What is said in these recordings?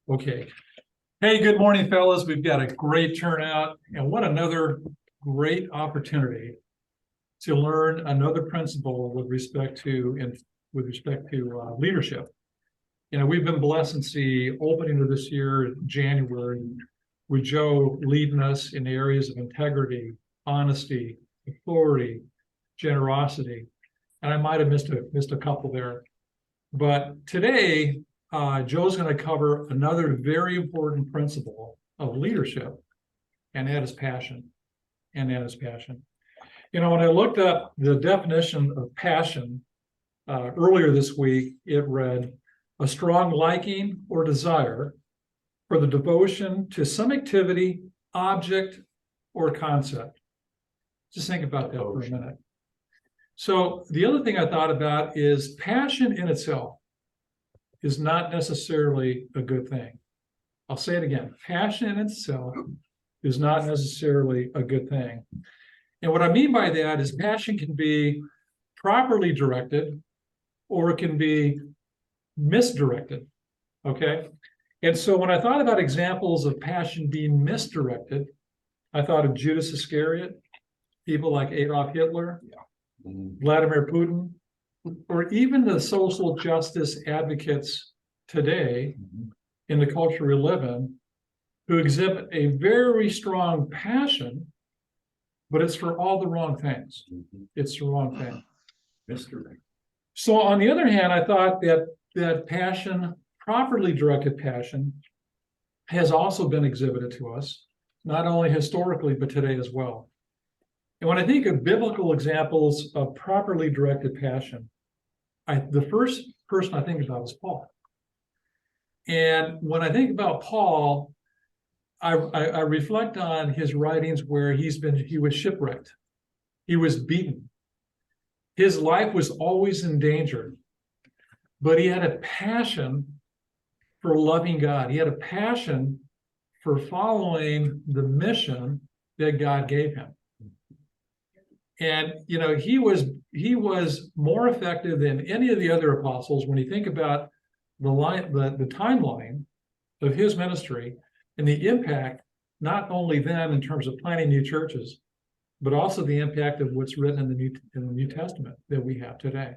Okay. Hey, good morning, fellas. We've got a great turnout, and what another great opportunity to learn another principle with respect to leadership. You know, we've been blessed since the opening of this year in January with Joe leading us in the areas of integrity, honesty, authority, generosity, and I might have missed a couple there. But today, Joe's going to cover another very important principle of leadership, and that is passion. You know, when I looked up the definition of passion earlier this week, it read, a strong liking or desire for the devotion to some activity, object, or concept. Just think about that for a minute. So the other thing I thought about is passion in itself is not necessarily a good thing. I'll say it again. Passion in itself is not necessarily a good thing. And what I mean by that is passion can be properly directed or it can be misdirected, okay? And so when I thought about examples of passion being misdirected, I thought of Judas Iscariot, people like Adolf Hitler, Vladimir Putin, or even the social justice advocates today in the culture we live in, who exhibit a very strong passion, but it's for all the wrong things. It's the wrong thing. Misdirected. So on the other hand, I thought that passion, properly directed passion, has also been exhibited to us, not only historically, but today as well. And when I think of biblical examples of properly directed passion, the first person I think about is Paul. And when I think about Paul, I reflect on his writings where he was shipwrecked. He was beaten. His life was always in danger, but he had a passion for loving God. He had a passion for following the mission that God gave him. And you know, he was more effective than any of the other apostles when you think about the timeline of his ministry and the impact, not only then in terms of planting new churches, but also the impact of what's written in the New Testament that we have today.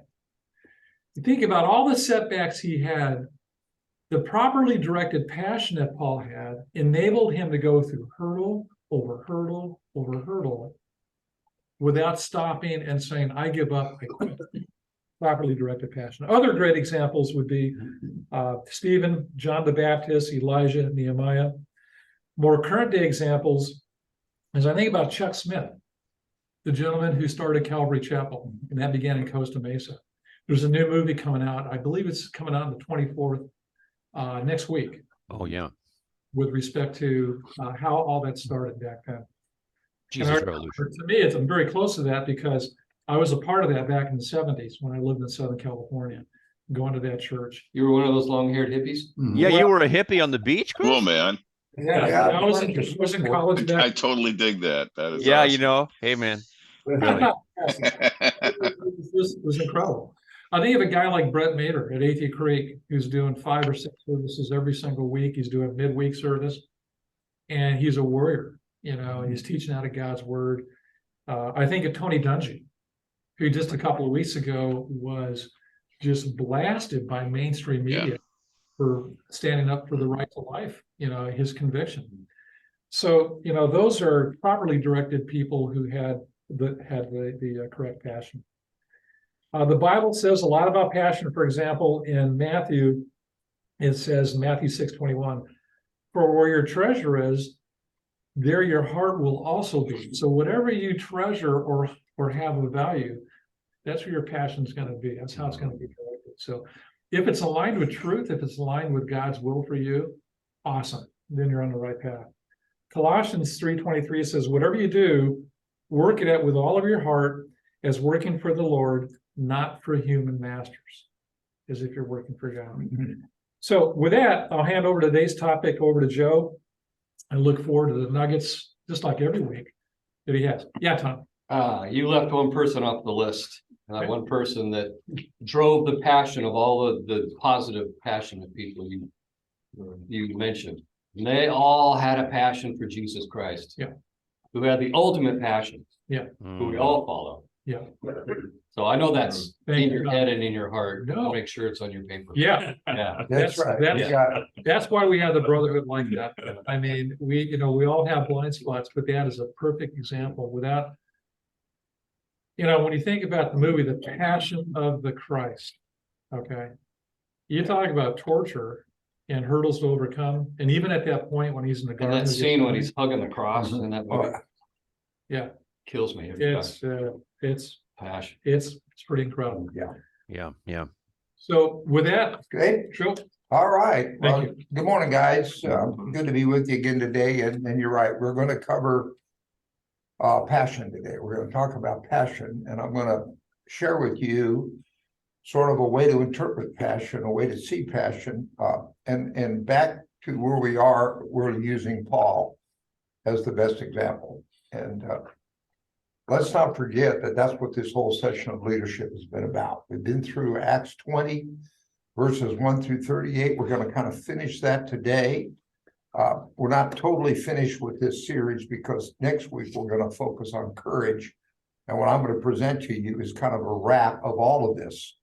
You think about all the setbacks he had, the properly directed passion that Paul had enabled him to go through hurdle over hurdle over hurdle without stopping and saying, I give up, I quit. Properly directed passion. Other great examples would be Stephen, John the Baptist, Elijah, Nehemiah. More current day examples, as I think about Chuck Smith, the gentleman who started Calvary Chapel, and that began in Costa Mesa. There's a new movie coming out. I believe it's coming out on the 24th next week. Oh, yeah. With respect to how all that started back then. Jesus Revolution. To me, I'm very close to that because I was a part of that back in the 70s when I lived in Southern California, going to that church. You were one of those long-haired hippies? Yeah, you were a hippie on the beach, Chris? Cool, man. Yeah, I was in college back. I totally dig that. That is Yeah, awesome. you know, hey, man. Really? It was incredible. I think of a guy like Brett Mater at Athey Creek, who's doing 5 or 6 services every single week. He's doing midweek service, and he's a warrior. You know, he's teaching out of God's word. I think of Tony Dungy, who just a couple of weeks ago was just blasted by mainstream media for standing up for the right to life, you know, his conviction. So, you know, those are properly directed people who had the correct passion. The Bible says a lot about passion. For example, in Matthew, it says in Matthew 6:21, for where your treasure is, there your heart will also be. So whatever you treasure or have of value, that's where your passion is going to be. That's how it's going to be directed. So if it's aligned with truth, if it's aligned with God's will for you, awesome. Then you're on the right path. Colossians 3:23 says, whatever you do, work it with all of your heart as working for the Lord, not for human masters, as if you're working for God. So with that, I'll hand over today's topic over to Joe and look forward to the nuggets, just like every week, that he has. Yeah, Tom. You left one person off the list. One person that drove the passion of all of the positive, passionate people. you mentioned, they all had a passion for Jesus Christ. Yeah. Who had the ultimate passion, who we Mm. all follow. Yeah. So I know that's Thank in you. your head and in your heart. No. I'll make sure it's on your paper. Yeah, Yeah. That's right. that's- You got it. that's why we have the brotherhood like that. I mean, we all have blind spots, but that is a perfect example without. When you think about the movie, The Passion of the Christ, okay? You talk about torture and hurdles to overcome, and even at that point when he's in the And garden. that of scene when Gethsemane, he's hugging the cross and that movie Yeah, kills me every time. it's Passion. it's pretty incredible. Yeah, yeah. So with that, Okay, Joe, all right. Thank Well, good morning, guys. Good to be with you again today. And you're right, we're gonna cover passion today. We're gonna talk about passion, and I'm gonna share with you sort of a way to interpret passion, a way to see passion. And back to where we are, we're using Paul as the best example. And let's not forget that that's what this whole session of leadership has been about. We've been through Acts 20, verses 1 through 38. We're going to kind of finish that today. We're not totally finished with this series because next week we're going to focus on courage. And what I'm going to present to you is kind of a wrap of all of this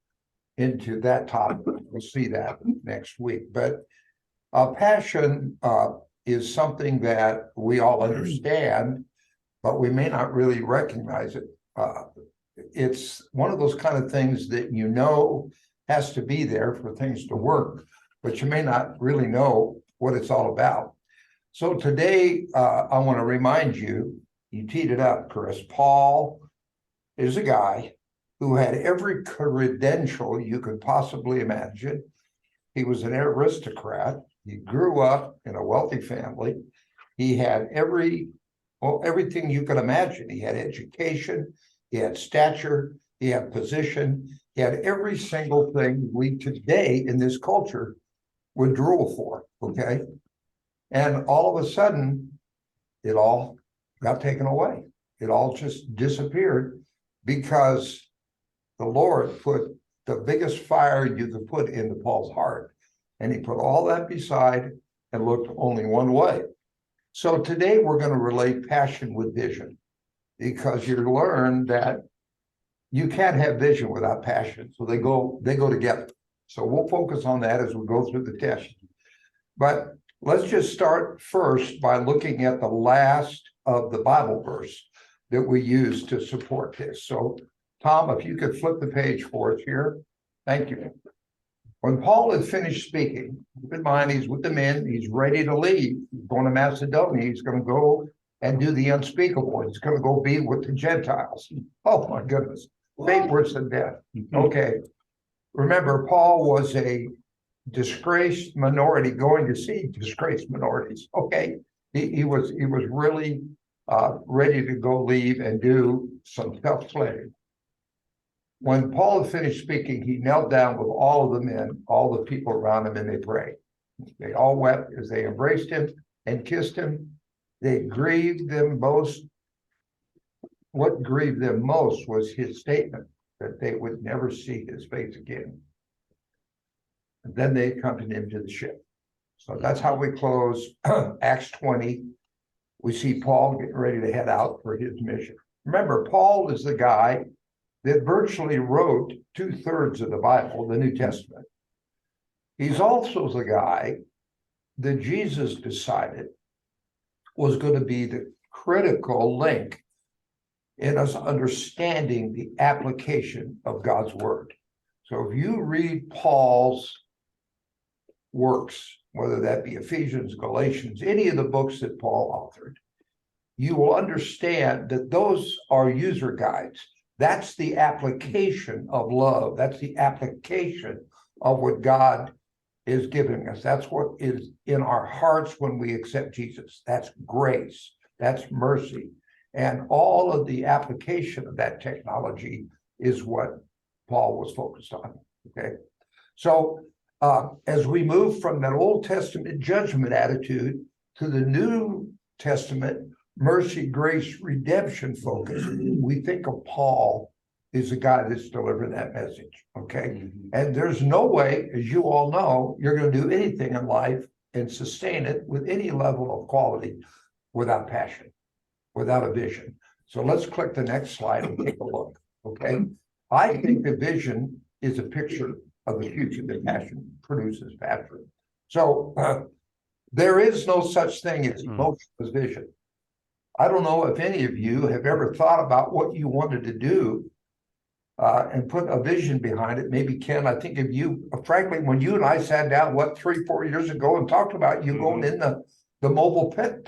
into that topic. We'll see that next week. But passion is something that we all understand, but we may not really recognize it. It's one of those kind of things that has to be there for things to work, but you may not really know what it's all about. So today, I want to remind you, you teed it up, Chris. Paul is a guy who had every credential you could possibly imagine. He was an aristocrat. He grew up in a wealthy family. He had everything you could imagine. He had education, he had stature, he had position, he had every single thing we today in this culture would drool for, okay? And all of a sudden, it all got taken away. It all just disappeared because the Lord put the biggest fire you could put into Paul's heart. And he put all that beside and looked only one way. So today we're going to relate passion with vision, because you learn that you can't have vision without passion. So they go together. So we'll focus on that as we go through the test. But let's just start first by looking at the last of the Bible verse that we use to support this. So Tom, if you could flip the page for us here. Thank you. When Paul had finished speaking, keep in mind, he's with the men, he's ready to leave. He's going to Macedonia. He's going to go and do the unspeakable. He's going to go be with the Gentiles. Oh my goodness. Fate worse than death. Okay. Remember, Paul was a disgraced minority going to see disgraced minorities. Okay. He was really ready to go leave and do some tough sledding. When Paul had finished speaking, he knelt down with all of the men, all the people around him, and they prayed. They all wept as they embraced him and kissed him. They grieved them most. What grieved them most was his statement that they would never see his face again. And then they accompanied him to the ship. So that's how we close Acts 20. We see Paul getting ready to head out for his mission. Remember, Paul is the guy that virtually wrote 2/3 of the Bible, the New Testament. He's also the guy that Jesus decided was going to be the critical link in us understanding the application of God's word. So if you read Paul's works, whether that be Ephesians, Galatians, any of the books that Paul authored, you will understand that those are user guides. That's the application of love. That's the application of what God is giving us. That's what is in our hearts when we accept Jesus. That's grace. That's mercy. And all of the application of that technology is what Paul was focused on. Okay. So as we move from that Old Testament judgment attitude to the New Testament mercy, grace, redemption focus, we think of Paul as a guy that's delivering that message, okay? And there's no way, as you all know, you're going to do anything in life and sustain it with any level of quality without passion, without a vision. So let's click the next slide and take a look, okay? I think the vision is a picture of the future. The passion produces passion. So there is no such thing as emotionless vision. I don't know if any of you have ever thought about what you wanted to do and put a vision behind it. Maybe Ken, I think of you, frankly, when you and I sat down, 3-4 years ago and talked about you going in the mobile pet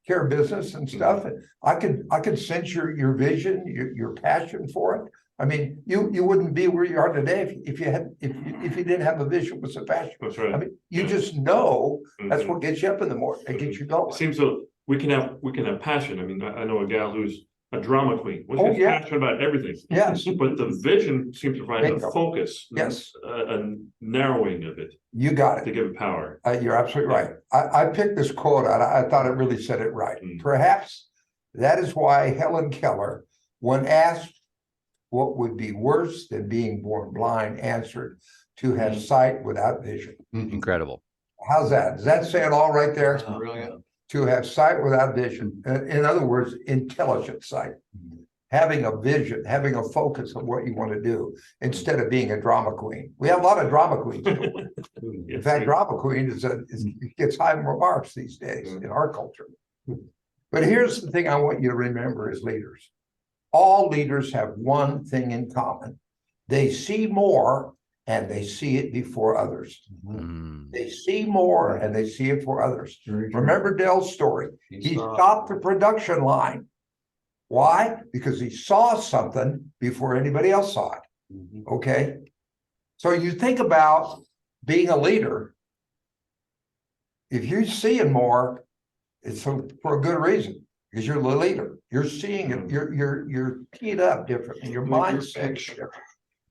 care business and stuff. I could sense your vision, your passion for it. I mean, you wouldn't be where you are today if you didn't have a vision with some passion. That's right. I mean, you just know that's what gets you up in the morning. It gets you going. It seems so we can have passion. I mean, I know a gal who's a drama queen. Oh, yeah. Passionate about everything. Yes. But the vision seems to provide a Bingo. focus. Yes. A narrowing of it You got it. to give it power. You're absolutely right. I picked this quote out. I thought it really said it right. Perhaps that is why Helen Keller, when asked what would be worse than being born blind, answered, to have sight without vision. Incredible. How's that? Does that say it all right there? Brilliant. To have sight without vision. In other words, intelligent sight. Having a vision, having a focus on what you want to do instead of being a drama queen. We have a lot of drama queens. In fact, drama queen gets high marks these days in our culture. But here's the thing I want you to remember as leaders. All leaders have one thing in common. They see more and they see it before others. They see more and they see it for others. Remember Dell's story. He stopped the production line. Why? Because he saw something before anybody else saw it. Okay. So you think about being a leader. If you're seeing more, it's for a good reason, because you're the leader. You're seeing it, you're teed up differently, your mindset is different.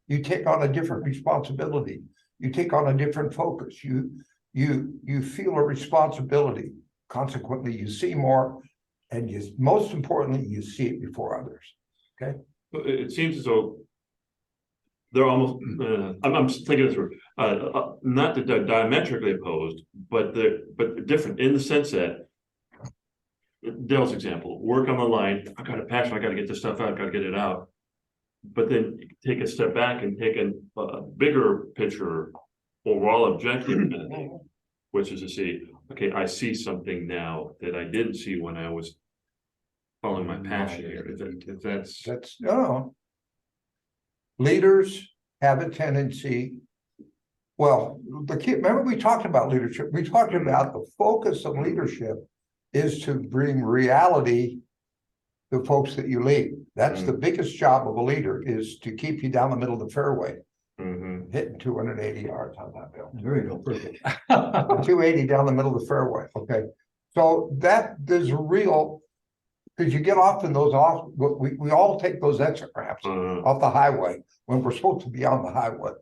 You take on a different responsibility, you take on a different focus, you feel a responsibility. Consequently, you see more, and most importantly, you see it before others. Okay. It seems as though they're almost, I'm thinking this through, not that they're diametrically opposed, but different in the sense that Dell's example, work on the line, I got a passion, I got to get this stuff out, got to get it out. But then take a step back and take a bigger picture, overall objective kind of thing, which is to see, okay, I see something now that I didn't see when I was following my passion here. If that's No. Leaders have a tendency. Well, remember we talked about leadership. We talked about the focus of leadership is to bring reality to folks that you lead. That's the biggest job of a leader, is to keep you down the middle of the fairway, hitting 280 yards on that bill. There you go. Perfect. 280 down the middle of the fairway. Okay. So that there's real, because you get off in those off, we all take those exit ramps off the highway when we're supposed to be on the highway.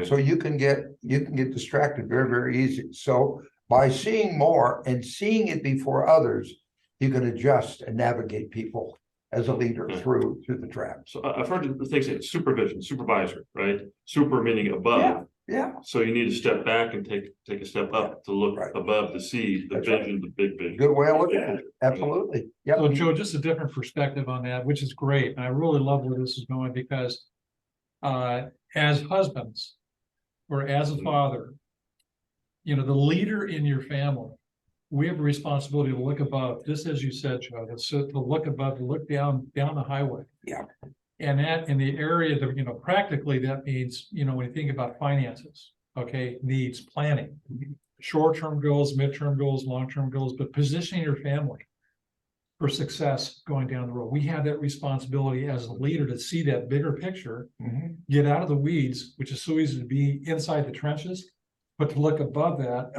So you can get distracted very, very easy. So by seeing more and seeing it before others, you can adjust and navigate people as a leader through the trap. So I've heard the thing say supervision, supervisor, right? Super meaning above. Yeah. So you need to step back and take a step up to look above to see the vision, the big vision. Good way of looking at it. Absolutely. Yeah. So Joe, just a different perspective on that, which is great. And I really love where this is going, because as husbands or as a father, the leader in your family, we have a responsibility to look above, just as you said, Joe, to look above, to look down the highway. Yeah. And that in the area that, practically that means, when you think about finances, okay, needs planning, short-term goals, midterm goals, long-term goals, but positioning your family for success going down the road. We have that responsibility as a leader to see that bigger picture, get out of the weeds, which is so easy to be inside the trenches, but to look above that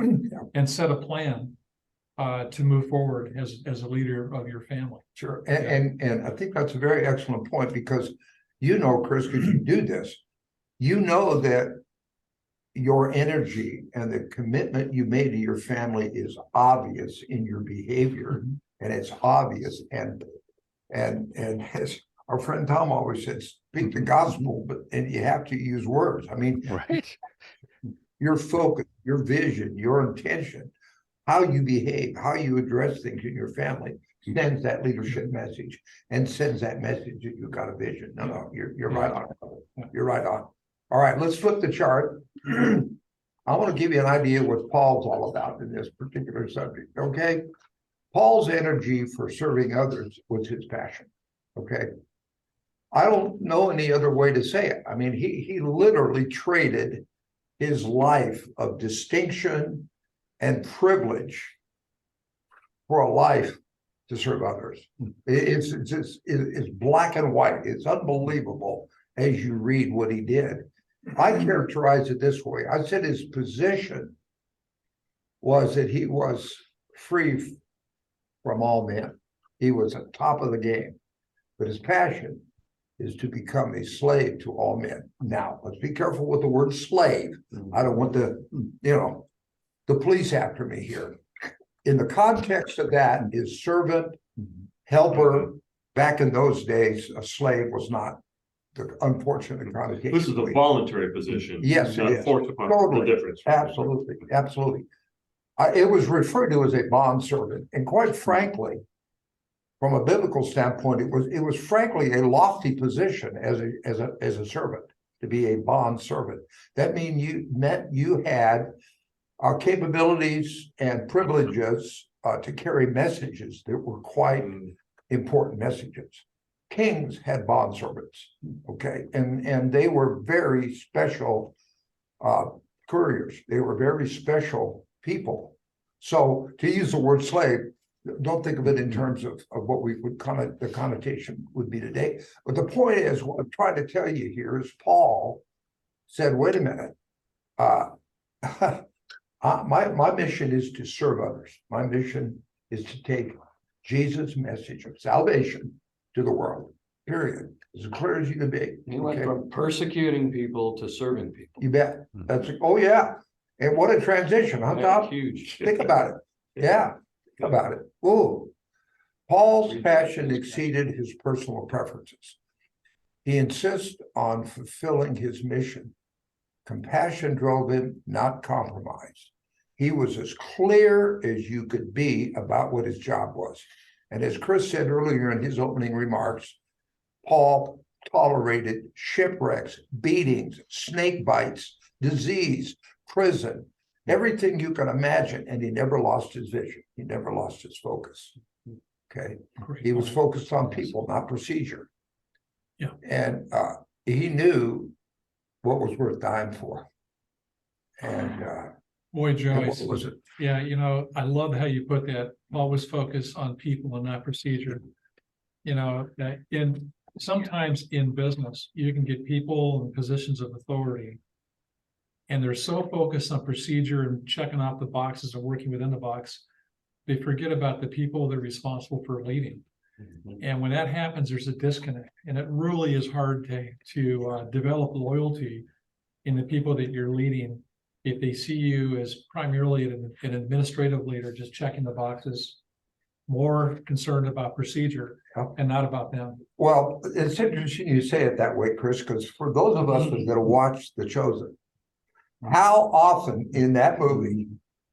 and set a plan to move forward as a leader of your family. Sure. And I think that's a very excellent point, because Chris, because you do this, that your energy and the commitment you made to your family is obvious in your behavior, and it's obvious. And as our friend Tom always said, speak the gospel, and you have to use words. I mean, Right. your focus, your vision, your intention how you behave, how you address things in your family sends that leadership message and sends that message that you've got a vision. No, you're right on. You're right on. All right, let's flip the chart. I want to give you an idea of what Paul's all about in this particular subject, okay? Paul's energy for serving others was his passion, okay? I don't know any other way to say it. I mean, he literally traded his life of distinction and privilege for a life to serve others. It's black and white. It's unbelievable as you read what he did. I characterize it this way. I said his position was that he was free from all men. He was at top of the game, but his passion is to become a slave to all men. Now, let's be careful with the word slave. I don't want the police after me here. In the context of that is servant, helper. Back in those days, a slave was not the unfortunate connotation. This is a voluntary position. Yes, not it is. forced upon. Totally. The difference. Absolutely, absolutely. It was referred to as a bond servant, and quite frankly, from a biblical standpoint, it was frankly a lofty position as a servant, to be a bond servant. That meant you had capabilities and privileges to carry messages that were quite important messages. Kings had bond servants, okay, and they were very special couriers. They were very special people. So to use the word slave, don't think of it in terms of what we would the connotation would be today. But the point is, what I'm trying to tell you here is Paul said, wait a minute, my mission is to serve others. My mission is to take Jesus' message of salvation to the world, period. As clear as you can be. He went from persecuting people to serving people. You bet. Oh yeah. And what a transition, huh, Tom? Huge. Think about it. Yeah, think about it. Ooh. Paul's passion exceeded his personal preferences. He insists on fulfilling his mission. Compassion drove him, not compromise. He was as clear as you could be about what his job was. And as Chris said earlier in his opening remarks, Paul tolerated shipwrecks, beatings, snake bites, disease, prison, everything you can imagine, and he never lost his vision. He never lost his focus. Okay, he was focused on people, not procedure. Yeah, and he knew what was worth dying for. And boy, Joey, what was it? yeah, I love how you put that. Always focus on people and not procedure. Sometimes in business, you can get people in positions of authority, and they're so focused on procedure and checking off the boxes and working within the box, they forget about the people they're responsible for leading. And when that happens, there's a disconnect, and it really is hard to develop loyalty in the people that you're leading if they see you as primarily an administrative leader, just checking the boxes, more concerned about procedure and not about them. Well, it's interesting you say it that way, Chris, because for those of us that have watched The Chosen, how often in that movie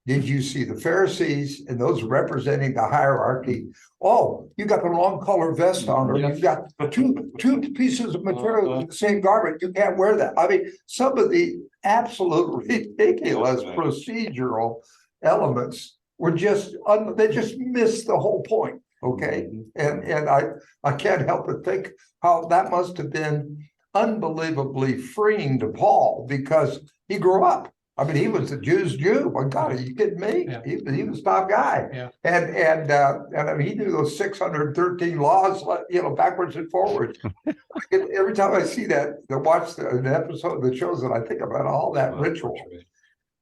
did you see the Pharisees and those representing the hierarchy? Oh, you got the long color vest on, or you've got two pieces of material in the same garment. You can't wear that. I mean, some of the absolute ridiculous procedural elements were they just missed the whole point. Okay. And I can't help but think how that must have been unbelievably freeing to Paul, because he grew up. I mean, he was a Jew's Jew. My God, are you kidding me? Yeah. He was a top guy. Yeah. And I mean, he knew those 613 laws, backwards and forwards. Every time I see that, watch an episode of The Chosen, I think about all that ritual.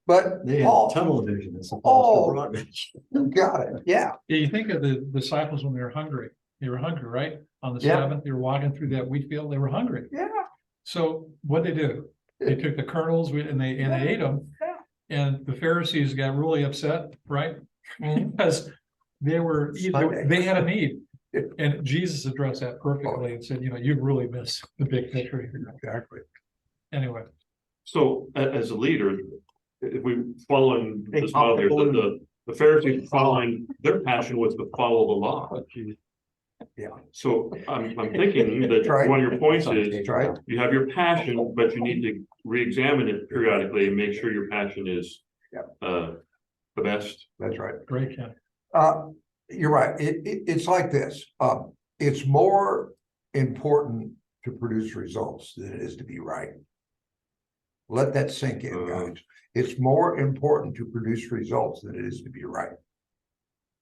But They had Paul, tunnel vision as opposed Oh. to broad vision. you got it. Yeah. Yeah, you think of the disciples when they were hungry. They were hungry, right? On the Yeah. Sabbath, they were walking through that wheat field. They were hungry. Yeah. So what'd they do? They took the kernels and they ate them. Yeah. And the Pharisees got really upset, right? Because they Sunday. they had a need. And Jesus addressed that perfectly and said, you've really missed the big picture here. Exactly. Anyway, So as a leader, if we following Hey, this model here, pop the the The Pharisees following, their passion was to follow the law. Yeah. So I'm thinking that Right. one of your points is, That's right. you have your passion, but you need to re-examine it periodically and make sure your passion is Yep. The best. That's right. Great, Ken. You're right. It's like this. It's more important to produce results than it is to be right. Let that sink in, guys. It's more important to produce results than it is to be right.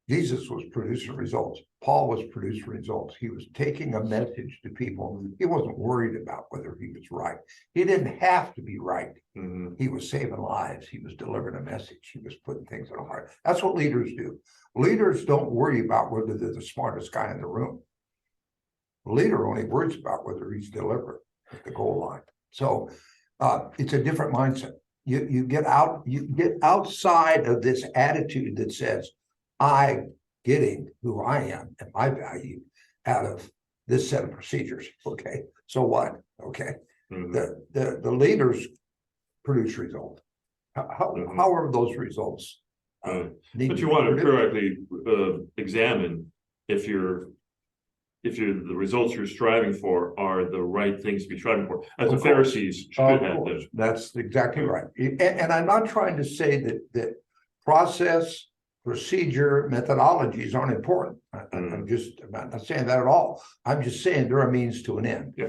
Jesus was producing results. Paul was producing results. He was taking a message to people. He wasn't worried about whether he was right. He didn't have to be right. Mhm. He was saving lives. He was delivering a message. He was putting things in the heart. That's what leaders do. Leaders don't worry about whether they're the smartest guy in the room. The leader only worries about whether he's delivering at the goal line. So it's a different mindset. You get outside of this attitude that says, I getting who I am and my value out of this set of procedures. Okay, so what? Okay, Mhm. the leaders produce results. How are those results? need But to you be want to produced? periodically examine if the results you're striving for are the right things to be striving for, as the Of course. Pharisees should Of have course, done. that's exactly right. And I'm not trying to say that process, procedure, methodologies aren't important. I'm not saying that at all. I'm just saying they're a means to an end. Yeah.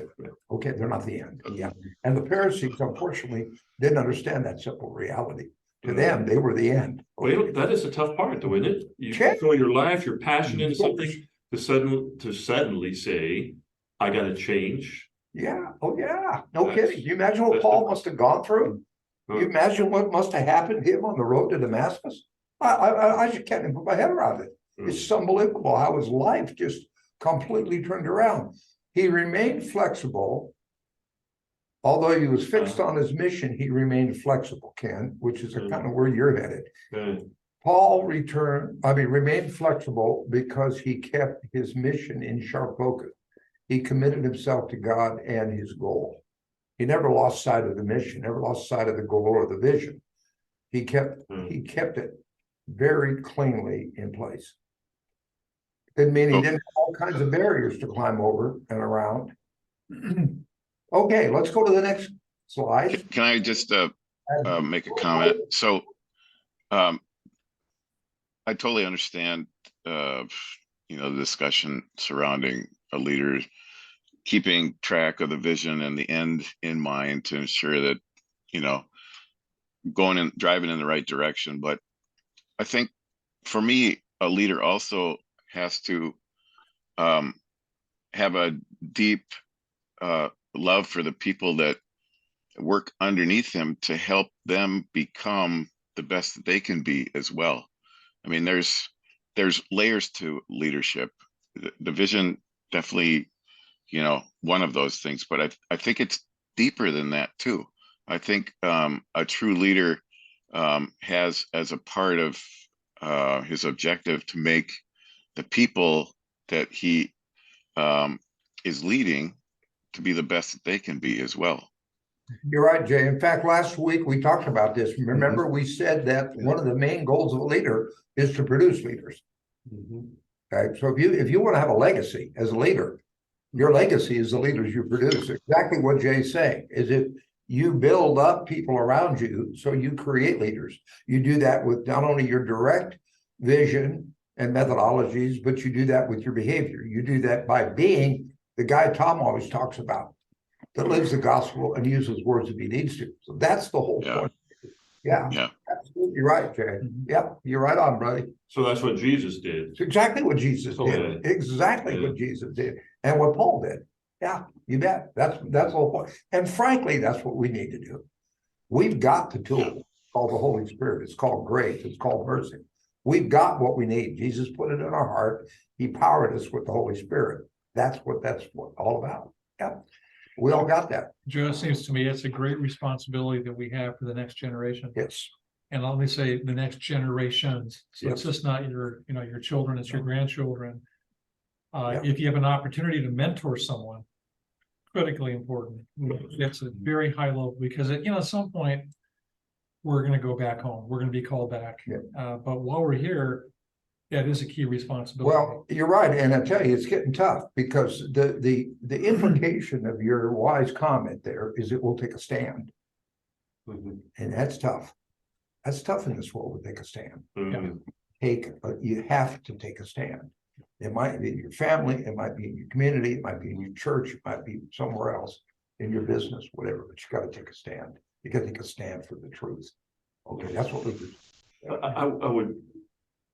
Okay, they're not the end. Yeah. And the Pharisees, unfortunately, didn't understand that simple reality. To them, they were the end. Well, that is a tough part, though, isn't it? You Sure. fill your life, your passion into Of course. something, to suddenly say, I gotta change. Yeah. Oh, yeah. No That's- kidding. You imagine what that's Paul the- must have gone through? Huh. You imagine what must have happened to him on the road to Damascus? I just can't even put my head around it. It's unbelievable how his life just completely turned around. He remained flexible. Although he was fixed on his mission, he remained flexible, Ken, which is kind of where you're headed. Paul remained flexible because he kept his mission in sharp focus. He committed himself to God and his goal. He never lost sight of the mission, never lost sight of the goal or the vision. He kept it very cleanly in place. Didn't mean he didn't have all kinds of barriers to climb over and around. Okay, let's go to the next slide. Can I just make a comment? So I totally understand the discussion surrounding a leader keeping track of the vision and the end in mind to ensure that driving in the right direction. But I think for me, a leader also has to have a deep love for the people that work underneath him to help them become the best that they can be as well. I mean, there's layers to leadership. The vision definitely, one of those things, but I think it's deeper than that too. I think a true leader has as a part of his objective to make the people that he is leading to be the best that they can be as well. You're right, Jay. In fact, last week we talked about this. Remember, we said that one of the main goals of a leader is to produce leaders. Okay, so if you want to have a legacy as a leader, your legacy is the leaders you produce. Exactly what Jay's saying is if you build up people around you, so you create leaders. You do that with not only your direct vision and methodologies, but you do that with your behavior. You do that by being the guy Tom always talks about that lives the gospel and uses words if he needs to. So that's the whole point. Yeah, absolutely. You're right, Jay. Yep, you're right on, buddy. So that's what Jesus did. It's exactly what Jesus did. Exactly what Jesus did. And what Paul did. Yeah, you bet. That's the whole point. And frankly, that's what we need to do. We've got the tool called the Holy Spirit. It's called grace. It's called mercy. We've got what we need. Jesus put it in our heart. He powered us with the Holy Spirit. That's what all about. Yeah. We all got that. Joe, it seems to me it's a great responsibility that we have for the next generation. Yes. And let me say the next generations. So it's just not your children, it's your grandchildren. If you have an opportunity to mentor someone, critically important. It's a very high level because at some point, we're gonna go back home, we're gonna be called back. Yeah. But while we're here, that is a key responsibility. Well, you're right, and I tell you, it's getting tough because the implication of your wise comment there is it will take a stand, Mhm. and that's tough. That's tough in this world to take a stand. Mhm. You have to take a stand. It might be in your family, it might be in your community, it might be in your church, it might be somewhere else in your business, whatever, but you gotta take a stand. You gotta take a stand for the truth. Okay, that's what we do. I would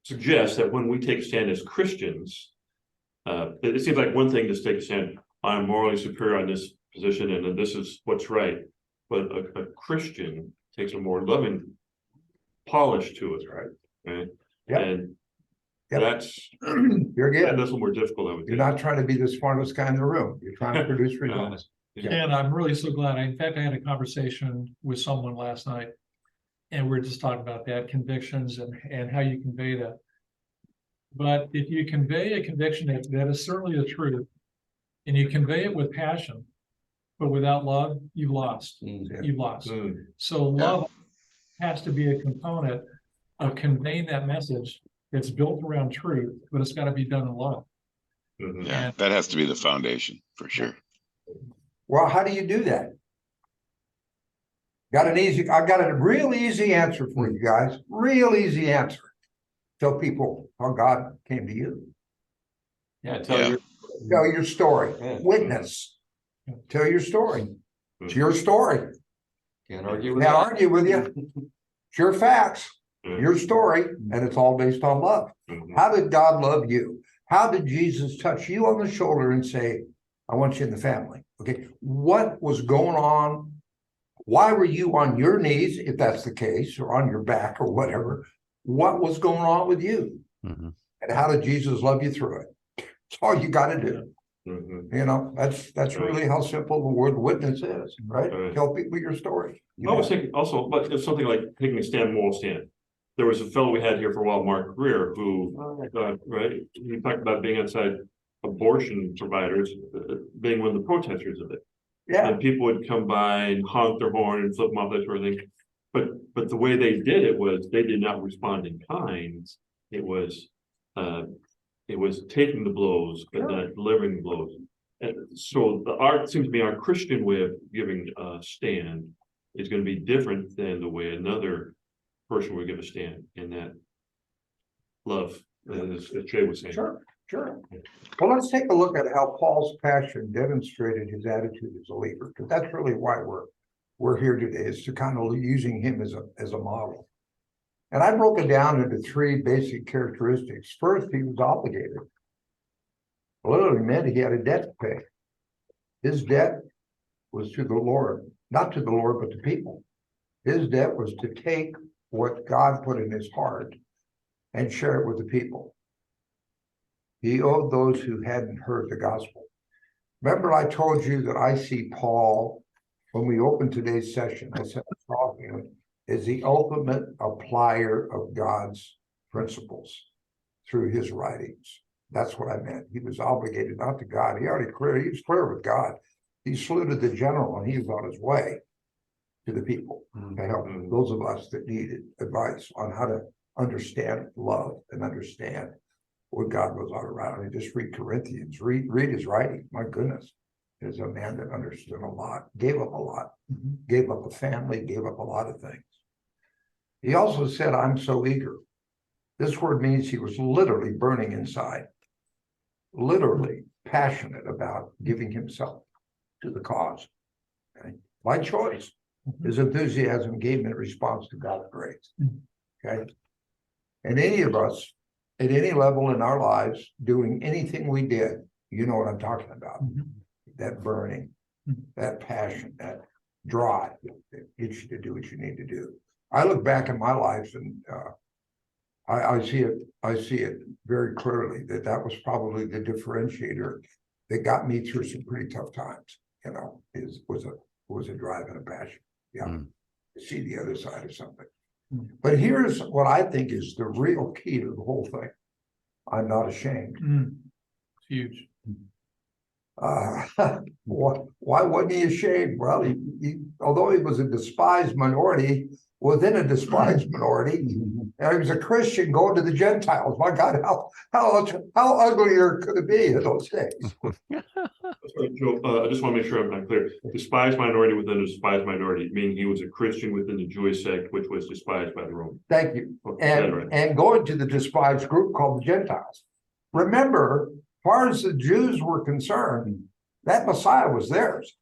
suggest that when we take a stand as Christians, it seems like one thing to take a stand, I'm morally superior on this position and then this is what's right. But a Christian takes a more loving polish to it, right? Yeah. And Yeah. that's You're good. a little more difficult, I would You're think. not trying to be the smartest guy in the room. You're trying to produce results. And I'm really so glad. In fact, I had a conversation with someone last night. And we are just talking about that, convictions and how you convey that. But if you convey a conviction that is certainly the truth, and you convey it with passion, but without love, you've lost. Mm. You've lost. Mm. So love has to be a component of conveying that message. It's built around truth, but it's got to be done in love. Mhm. Yeah, that has to be the foundation for sure. Well, how do you do that? I got a real easy answer for you guys. Real easy answer. Tell people how God came to you. Yeah, tell Yeah. your. Tell your story. Yeah. Witness. Tell your story. It's your story. Can't argue with Can't that. argue with you. It's your facts, Mhm. your story, and it's all based on love. Mhm. How did God love you? How did Jesus touch you on the shoulder and say, I want you in the family? Okay, what was going on? Why were you on your knees, if that's the case, or on your back or whatever? What was going on with you? Mhm. And how did Jesus love you through it? That's all you got to do. Mhm. You know, that's really how simple the word witness is, right? Right. Tell people your story. I was thinking also, but it's something like taking a stand, moral stand. There was a fellow we had here for a while, Mark Greer, who, right, he talked about being outside abortion providers, being one of the protesters of it. Yeah, And people would come by and honk their horn and flip them off, that sort of thing. But the way they did it was they did not respond in kind. It was taking the blows, but not delivering the blows. And so seems to be our Christian way of giving a stand is going to be different than the way another person would give a stand in that love, as Jay was saying. sure. Well, let's take a look at how Paul's passion demonstrated his attitude as a leader, because that's really why we're here today, is to kind of using him as a model. And I broke it down into three basic characteristics. First, he was obligated. Literally meant he had a debt to pay. His debt was to the Lord, not to the Lord, but to people. His debt was to take what God put in his heart and share it with the people. He owed those who hadn't heard the gospel. Remember, I told you that I see Paul, when we opened today's session, I said, I saw him as the ultimate applier of God's principles through his writings. That's what I meant. He was obligated not to God. He was clear with God. He saluted the general and he was on his way to the people to help those of us that needed advice on how to understand love and understand what God was all around. And just read Corinthians, read his writing. My goodness, is a man that understood a lot, gave up a lot, gave up a family, gave up a lot of things. He also said, I'm so eager. This word means he was literally burning inside, literally passionate about giving himself to the cause. Okay? By choice. His enthusiasm gave him in response to God's grace. Okay. And any of us at any level in our lives doing anything we did, you know what I'm talking about. That burning, that passion, that drive that gets you to do what you need to do. I look back in my life and I see it very clearly that was probably the differentiator that got me through some pretty tough times. You know, was a drive and a passion. Yeah, to see the other side of something. But here's what I think is the real key to the whole thing. I'm not ashamed. It's huge. Why wasn't he ashamed? Well, he although he was a despised minority, within a despised minority. And he was a Christian going to the Gentiles. My God, how uglier could it be in those days? Sorry, Joe, I just want to make sure I'm clear. Despised minority within a despised minority, meaning he was a Christian within the Jewish sect, which was despised by the Romans. Thank you. Okay, that's right. And going to the despised group called the Gentiles. Remember, as far as the Jews were concerned, that Messiah was theirs,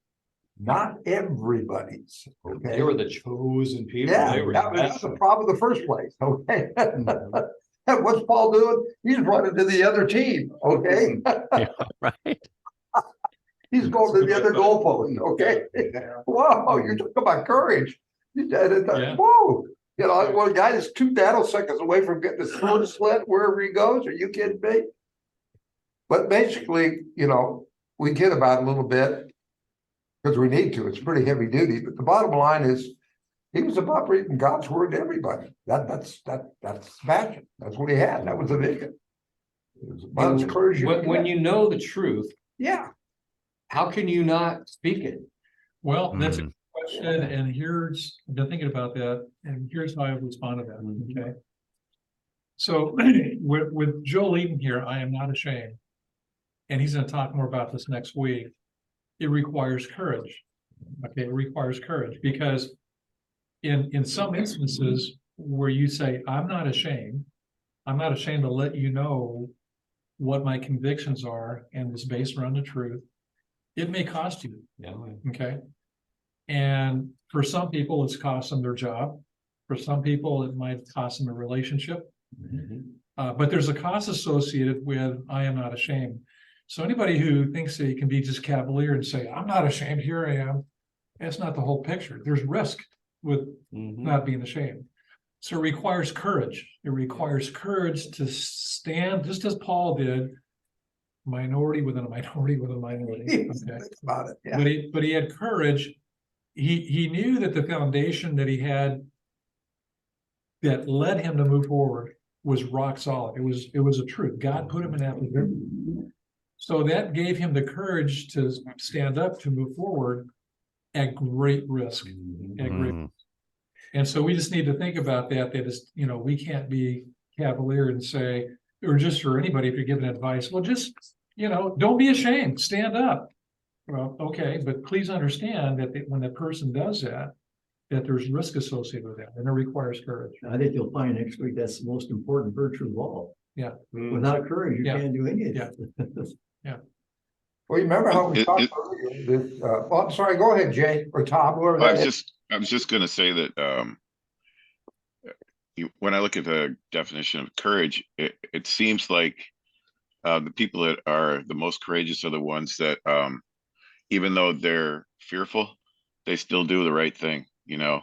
not everybody's. Okay. They were the chosen people. Yeah, They were that was the special. problem in the first place. Okay. And what's Paul doing? He's running to the other team. Okay. Yeah, right. He's going to the other goalpost. Okay. Whoa, you're talking about courage. Yeah. Whoa. You know, one guy is 2 nanoseconds away from getting his sword slit wherever he goes. Are you kidding me? But basically, you know, we kid about it a little bit because we need to. It's pretty heavy duty. But the bottom line is, he was about reading God's word to everybody. That's passion. That's what he had. That was the vision. It was about as clear as you could When get. you know the truth, Yeah. how can you not speak it? Well, that's a Mm. question, and here's, I've been thinking about that, and here's how I would respond to that, okay? So with Joel Eden here, I am not ashamed. And he's gonna talk more about this next week. It requires courage. Okay, it requires courage because in some instances where you say, I'm not ashamed to let you know what my convictions are and it's based around the truth, it may cost you. Yeah. Okay. And for some people, it's cost them their job. For some people, it might cost them a relationship. But there's a cost associated with I am not ashamed. So anybody who thinks they can be just cavalier and say, I'm not ashamed, here I am, that's not the whole picture. There's risk with not being ashamed. So it requires courage. It requires courage to stand, just as Paul did, minority within a minority within a minority. Okay. Think about it. Yeah. But he had courage. He knew that the foundation that he had that led him to move forward was rock solid. It was a truth. God put him in that position. So that gave him the courage to stand up, to move forward at great risk. At great, Mm. and so we just need to think about that is, you know, we can't be cavalier and say, or just for anybody, if you're giving advice, well, just, you know, don't be ashamed, stand up. Well, okay, but please understand that when the person does that, that there's risk associated with that, and it requires courage. I think you'll find next week that's the most important virtue of all. Without courage, you Yeah. can't do any of Yeah. it. Well, you remember how we It- talked it- earlier that, well, I'm sorry, go ahead, Jay or Tom, whoever I that was is. just gonna say that, when I look at the definition of courage, it seems like, the people that are the most courageous are the ones that, even though they're fearful, they still do the right thing, you know?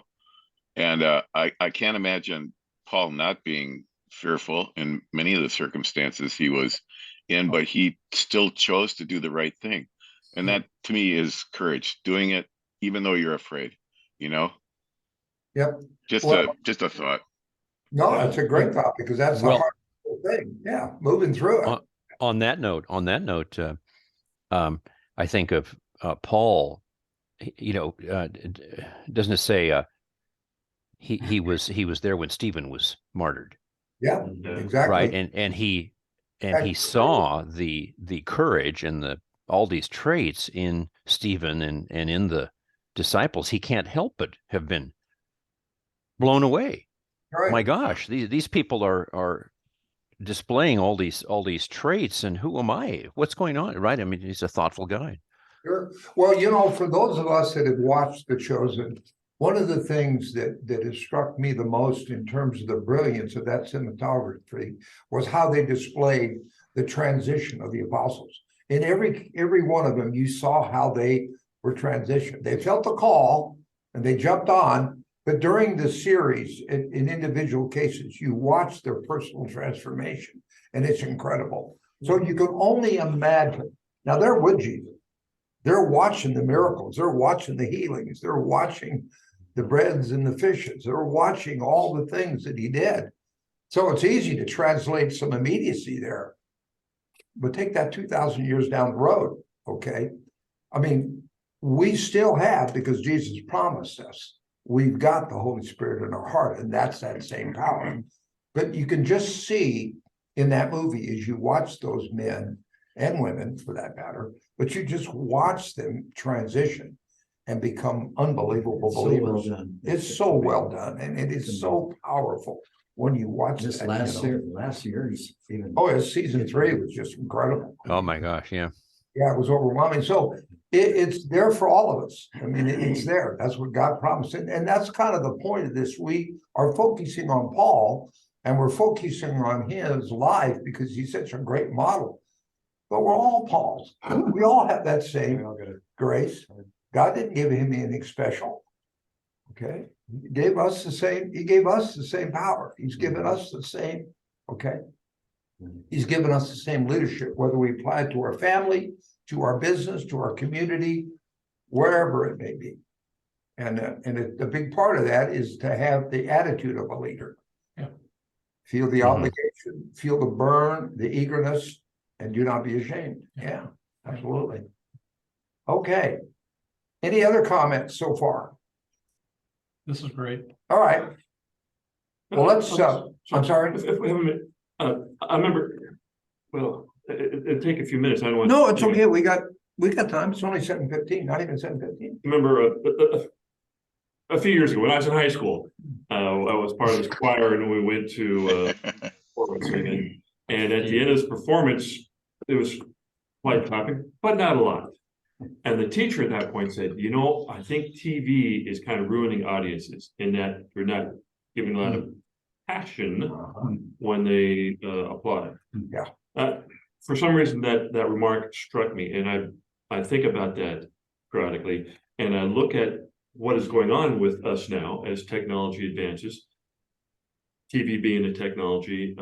And, I can't imagine Paul not being fearful in many of the circumstances he was in, but he still chose to do the right thing. And that to me is courage, doing it even though you're afraid, you know? Yep. Just Well- a thought. No, that's a great thought because that's the Well- hard thing. Yeah, moving through it. On that note, I think of Paul. You know, doesn't it say he was there when Stephen was martyred, Yeah, exactly. right? And he saw the courage and all these traits in Stephen and in the disciples. He can't help but have been blown away. Right. My gosh, these people are displaying all these traits, and who am I? What's going on? Right? I mean, he's a thoughtful guy. Sure. Well, you know, for those of us that have watched The Chosen, one of the things that has struck me the most in terms of the brilliance of that cinematography was how they displayed the transition of the apostles. In every one of them, you saw how they were transitioned. They felt the call and they jumped on, but during the series, in individual cases, you watch their personal transformation, and it's incredible. So you can only imagine. Now they're with Jesus. They're watching the miracles. They're watching the healings. They're watching the breads and the fishes. They're watching all the things that he did. So it's easy to translate some immediacy there. But take that 2,000 years down the road, okay? I mean, we still have, because Jesus promised us, we've got the Holy Spirit in our heart, and that's that same power. But you can just see in that movie as you watch those men and women for that matter, but you just watch them transition and become unbelievable So well believers. done. It's so well done, and it is so powerful when you watch This that, last you know. year, last year's even. Oh, yeah, season 3 was just incredible. Oh my gosh, yeah. Yeah, it was overwhelming. So it's there for all of us. I mean, it's there. That's what God promised. And that's kind of the point of this. We are focusing on Paul, and we're focusing on his life because he's such a great model. But we're all Pauls. We all have that same grace. God didn't give him anything special. Okay. He gave us the same power. He's given us the same, okay. He's given us the same leadership, whether we apply it to our family, to our business, to our community, wherever it may be. And a big part of that is to have the attitude of a leader. Yeah. Feel the Mhm. obligation, feel the burn, the eagerness, and do not be ashamed. Yeah, absolutely. Okay. Any other comments so far? This is great. All right. Well, let's, I'm sorry. If we have a minute, I remember, well, it'd take a few minutes, I don't want. No, it's okay. We got time. It's only 7:15, not even 7:15. Remember, a few years ago, when I was in high school, I was part of this choir and we went to, performance singing. And at the end of this performance, it was quite clapping, but not a lot. And the teacher at that point said, you know, I think TV is kind of ruining audiences in that you're not giving a lot of passion when they applaud. Yeah. For some reason that remark struck me, and I think about that periodically, and I look at what is going on with us now as technology advances, TV being a technology,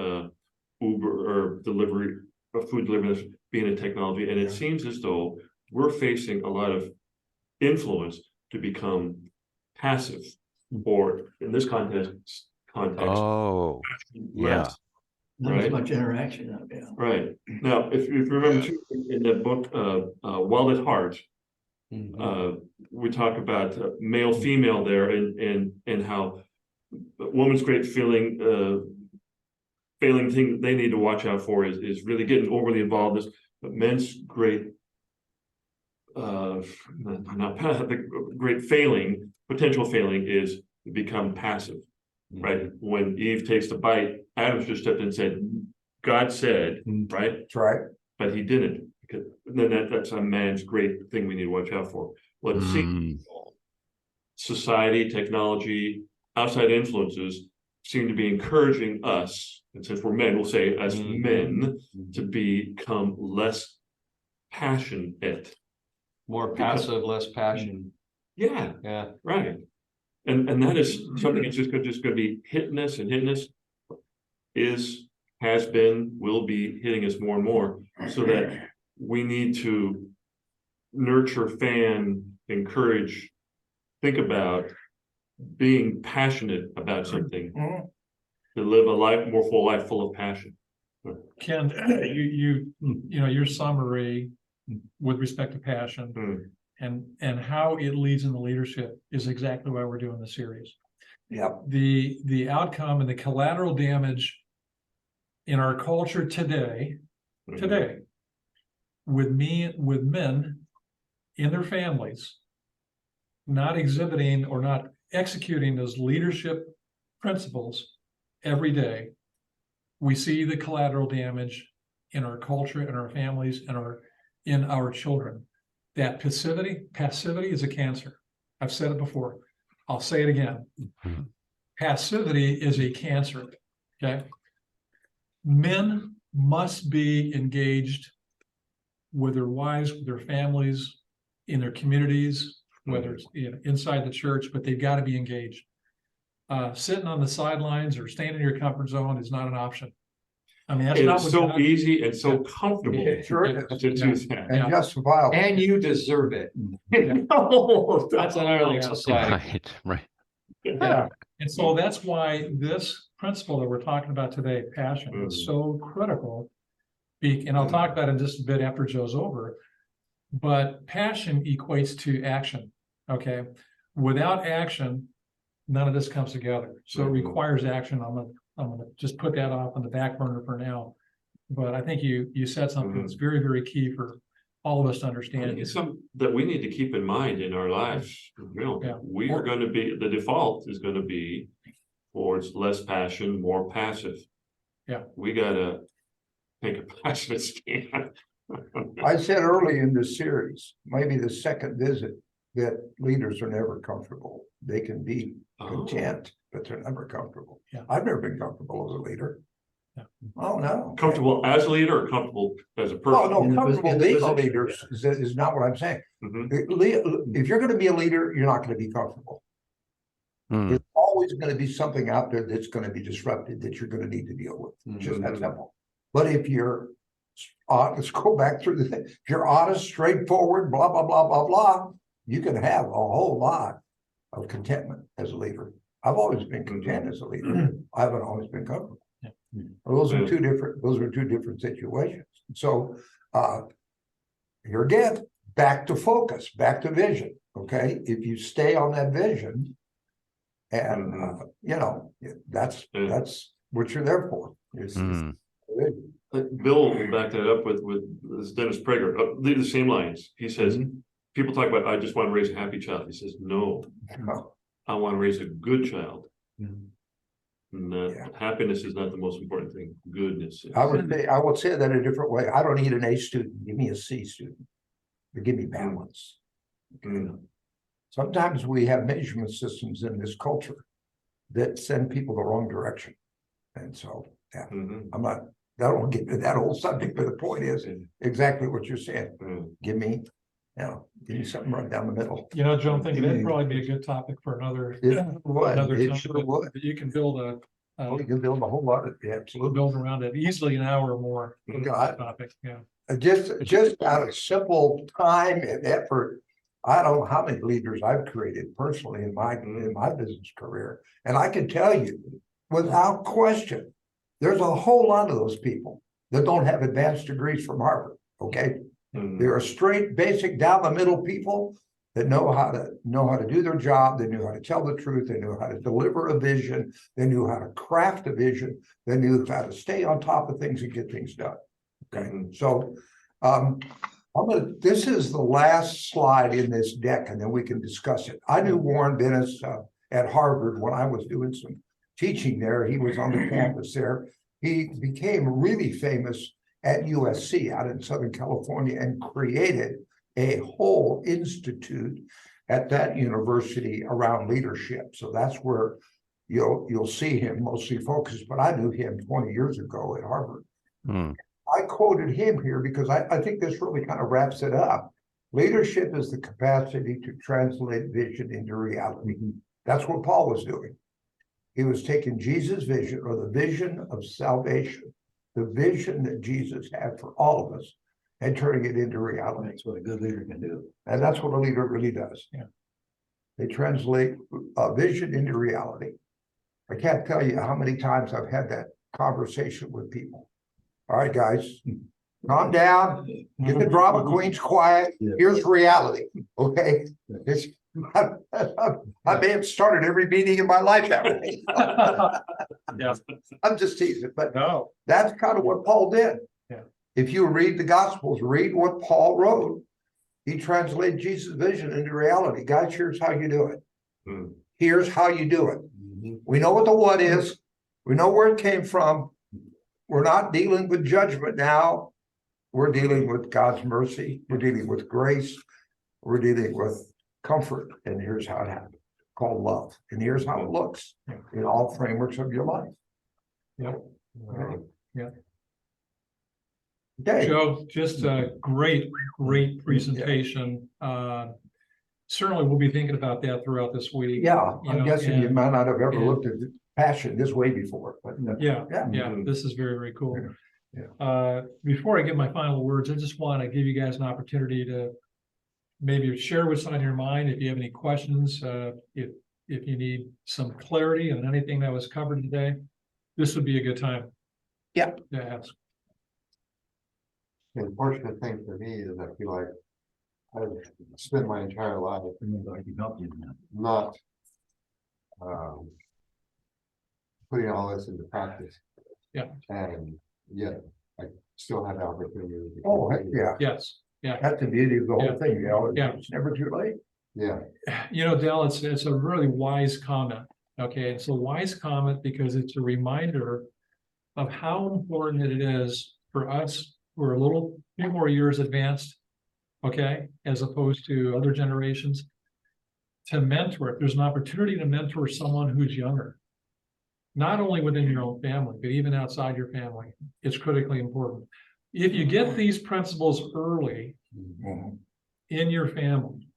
Uber or delivery, food delivery being a technology, and it seems as though we're facing a lot of influence to become passive, or in this context, Oh, less. Not as Right. much interaction out there. Right. Now, if you remember too, in that book, Wild at Heart, we talk about male, female there, and how a woman's great failing thing that they need to watch out for is really getting overly involved. But men's great, the great failing, potential failing is to become passive. Right, when Eve takes the bite, Adam's just stepped in and said, God said, right? That's right. But he didn't, because then that's a man's great thing we need to watch out for. Let's see, society, technology, outside influences seem to be encouraging us, and since we're men, we'll say as men, to become less passionate. More passive, less passion. Yeah, Yeah. right. And that is something that's just going to be hitting us and hitting us, has been, will be hitting us more and more, so that we need to nurture, fan, encourage, think about being passionate about something, to live a life, more full life, full of passion. Ken, you know, your summary with respect to passion and how it leads in the leadership is exactly why we're doing the series. Yep. The outcome and the collateral damage in our culture today, with men in their families not exhibiting or not executing those leadership principles every day, we see the collateral damage in our culture, in our families, and in our children. That passivity is a cancer. I've said it before. I'll say it again. Passivity is a cancer. Okay. Men must be engaged with their wives, with their families, in their communities, whether it's inside the church, but they've got to be engaged. Sitting on the sidelines or staying in your comfort zone is not an option. I mean, that's not It's what so God- easy and so comfortable Sure it is. to do that. And justifiable. And you deserve it. No, That's an early Yeah. society. right. Yeah. And so that's why this principle that we're talking about today, passion, is so critical. And I'll talk about it in just a bit after Joe's over. But passion equates to action. Okay. Without action, none of this comes together. So it Mhm. requires action. I'm gonna just put that off on the back burner for now. But I think you said something that's very, very key for all of us to I understand. think it's something that we need to keep in mind in our lives. You know, Yeah. we are gonna be, the default is gonna be towards less passion, more passive. Yeah. We gotta take a passionate stand. I said early in this series, maybe the second visit, that leaders are never comfortable. They can be Oh. content, but they're never comfortable. Yeah. I've never been comfortable as a leader. Yeah. Oh, no. Comfortable as a leader or comfortable as a Oh, person? no, In the comfortable in the being a position, leader is not what I'm saying. Mhm. If you're gonna be a leader, you're not gonna be comfortable. Hmm. There's always gonna be something out there that's gonna be disrupted that you're gonna need to deal with. It's just that Mhm. simple. But if you're let's go back through the thing. If you're honest, straightforward, blah, blah, blah, blah, blah, you can have a whole lot of contentment as a leader. I've always been content as a leader. I haven't always been comfortable. Yeah. Those are Yeah. those are two different situations. So here again, back to focus, back to vision. Okay, if you stay on that vision, and you know, that's what you're there for. It's Hmm. vision. Bill will back that up with this Dennis Prager, the same lines. He says, Mhm. people talk about, I just want to raise a happy child. He says, no, No, I want to raise a good child. Mhm. And Yeah. happiness is not the most important thing. Goodness is. I would say that a different way. I don't need an A student. Give me a C student. But give me balance. Mm. Sometimes we have measurement systems in this culture that send people the wrong direction. And so, yeah, Mhm. I don't want to get into that whole subject, but the point is exactly what you're saying. Mm. Give me something right down the middle. You know, Joe, I'm thinking that'd probably be a good topic for another It would, another it time. sure would. But you can build a Oh, you can build a whole lot of, yeah, absolutely. build around it easily an hour or more. God. Topic, yeah. Just out of simple time and effort, I don't know how many leaders I've created personally in my business career. And I can tell you, without question, there's a whole lot of those people that don't have advanced degrees from Harvard, okay? Mhm. There are straight, basic, down the middle people that know how to do their job. They knew how to tell the truth. They knew how to deliver a vision. They knew how to craft a vision. They knew how to stay on top of things and get things done. Okay, Mhm. so this is the last slide in this deck, and then we can discuss it. I knew Warren Bennis at Harvard when I was doing some teaching there. He was on the campus there. He became really famous at USC out in Southern California and created a whole institute at that university around leadership. So that's where you'll see him mostly focused. But I knew him 20 years ago at Harvard. Hmm. I quoted him here because I think this really kind of wraps it up. Leadership is the capacity to translate vision into reality. That's what Paul was doing. He was taking Jesus' vision, or the vision of salvation, the vision that Jesus had for all of us, and turning it into reality. That's what a good leader can do. And that's what a leader really does. Yeah. They translate a vision into reality. I can't tell you how many times I've had that conversation with people. All right, guys, calm down, get the drama queens quiet. Yeah. Here's reality, okay? I may have started every meeting in my life that way. Yeah. I'm just teasing, but No. that's kind of what Paul did. Yeah. If you read the Gospels, read what Paul wrote. He translated Jesus' vision into reality. Guys, here's how you do it. Mm. Here's how you do it. We know what the what is. We know where it came from. We're not dealing with judgment now. We're dealing with God's mercy. We're dealing with grace. We're dealing with comfort. And here's how it happened, called love. And here's how it looks in all frameworks of your life. Yep. Okay. Yeah. Okay. Joe, just a great presentation. Certainly we'll be thinking about that throughout this week. Yeah, You I'm know, guessing you and- might not have ever and- looked at passion this way before, but Yeah, yeah. yeah, this is very, very cool. Yeah. Before I give my final words, I just want to give you guys an opportunity to maybe share what's on your mind. If you have any questions, if you need some clarity on anything that was covered today, this would be a good time. Yeah. To ask. The unfortunate thing for me is I feel like I've spent my entire life I can help you in that. not putting all this into practice. Yeah. And yet I still have the opportunity. to Oh, heck, continue. yeah, Yes, yeah. that's the beauty of the Yeah. whole thing, you know, Yeah. it's never too late. Yeah, You know, Dell, it's a really wise comment. Okay, it's a wise comment because it's a reminder of how important it is for us who are a little few more years advanced, okay, as opposed to other generations, to mentor. If there's an opportunity to mentor someone who's younger, not only within your own family, but even outside your family, it's critically important. If you get these principles early in your family,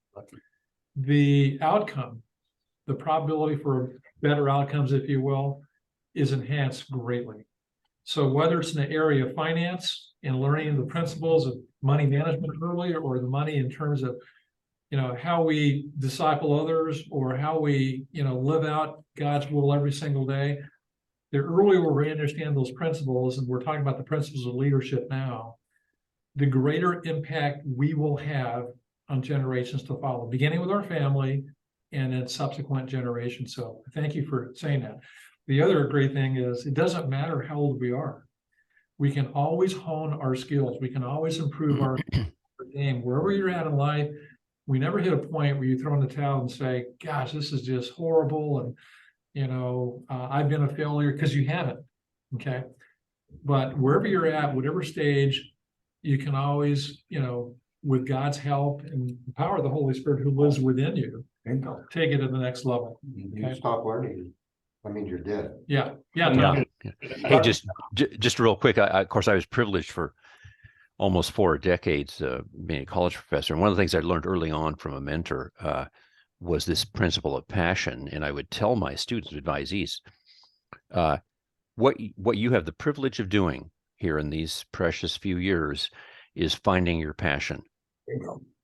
the outcome, the probability for better outcomes, if you will, is enhanced greatly. So whether it's in the area of finance and learning the principles of money management early, or the money in terms of, you know, how we disciple others, or how we, you know, live out God's will every single day, the earlier we understand those principles, and we're talking about the principles of leadership now, the greater impact we will have on generations to follow, beginning with our family and then subsequent generations. So thank you for saying that. The other great thing is it doesn't matter how old we are. We can always hone our skills. We can always improve our game wherever you're at in life. We never hit a point where you throw in the towel and say, gosh, this is just horrible. And, you know, I've been a failure, because you haven't. Okay. But wherever you're at, whatever stage, you can always, you know, with God's help and the power of the Holy Spirit who lives within you, take it to the next level. you stop learning, that means you're dead. Yeah. Yeah. Yeah. Tom. Hey, just real quick. Of course, I was privileged for almost 4 decades being a college professor. And one of the things I learned early on from a mentor was this principle of passion. And I would tell my students, advisees, what you have the privilege of doing here in these precious few years is finding your passion.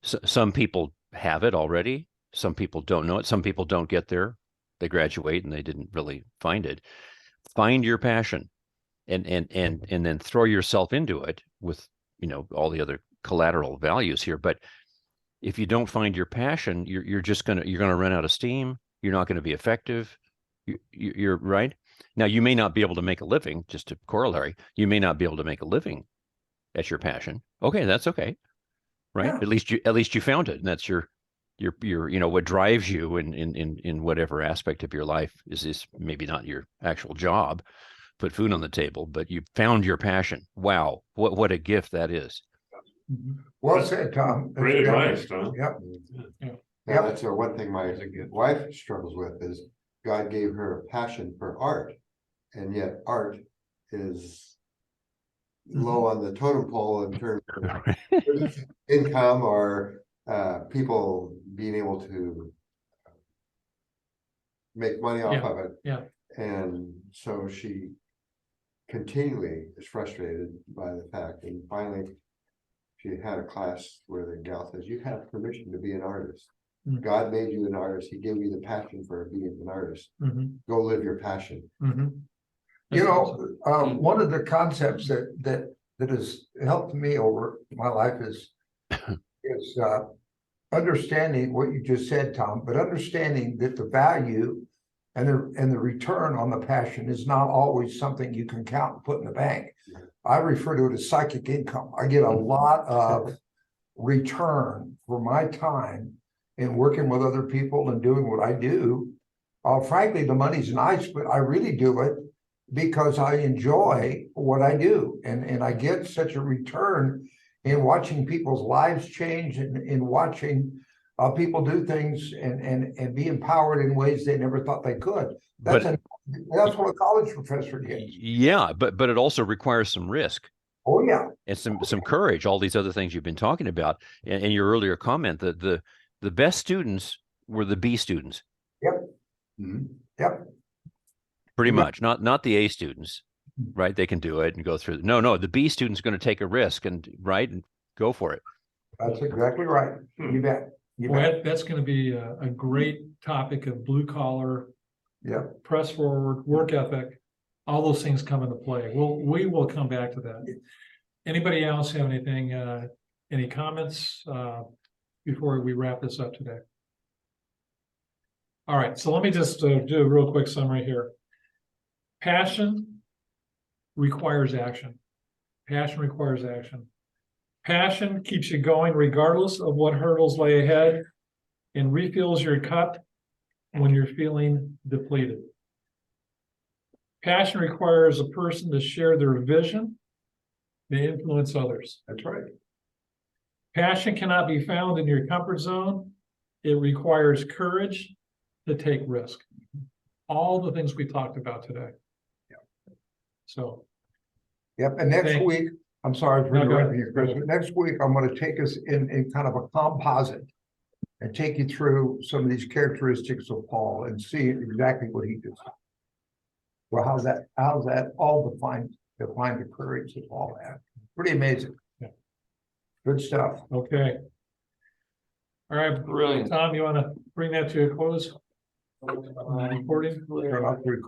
So, some people have it already. Some people don't know it. Some people don't get there. They graduate and they didn't really find it. Find your passion, and then throw yourself into it with, you know, all the other collateral values here. But if you don't find your passion, you're gonna run out of steam. You're not going to be effective. You're right. Now, you may not be able to make a living. Just a corollary, you may not be able to make a living at your passion. Okay, that's okay, right? Yeah. At least you found it, and that's your you know, what drives you in whatever aspect of your life is maybe not your actual job, put food on the table, but you found your passion. Wow, what a gift that is. Well said, Tom. Great advice, Tom. Yep. Yeah, Yep. that's one thing my wife struggles with is God gave her a passion for art. And yet art is low on the totem pole in terms of income or people being able to make money off of it. Yeah. And so she continually is frustrated by the fact, and finally she had a class where the gal says, you have permission to be an artist. Mm. God made you an artist. He gave you the passion for being an artist. Mhm. Go live your passion. Mhm. You know, one of the concepts that has helped me over my life is understanding what you just said, Tom, but understanding that the value and the return on the passion is not always something you can count and put in the bank. I refer to it as psychic income. I get a lot of return for my time in working with other people and doing what I do. Frankly, the money's nice, but I really do it because I enjoy what I do. And I get such a return in watching people's lives change and in watching people do things and be empowered in ways they never thought they could. That's what a college professor gets. Yeah, but it also requires some risk. Oh yeah. And some courage, all these other things you've been talking about. And your earlier comment that the best students were the B students. Yep. Mm-hmm. Yep. Pretty much, not the A students, right? They can do it and go through. No, the B student's going to take a risk and go for it. That's exactly right. You bet. You bet. Boy, that's going to be a great topic of blue collar, Yep. press forward, work ethic. All those things come into play. We will come back to that. Anybody else have anything, any comments before we wrap this up today? All right, so let me just do a real quick summary here. Passion requires action. Passion requires action. Passion keeps you going regardless of what hurdles lay ahead and refills your cup when you're feeling depleted. Passion requires a person to share their vision and influence others. That's right. Passion cannot be found in your comfort zone. It requires courage to take risk. All the things we talked about today. So, Yep, and next Thank- week, I'm sorry for No, go ahead. interrupting you, Chris, but next week, I'm gonna take us in kind of a composite. And take you through some of these characteristics of Paul and see exactly what he did. Well, how's that all define the courage that Paul had? Pretty amazing. Yeah. Good stuff. okay. All right, Brilliant. Tom, you want to bring that to a close? Recording? Turn off the recording.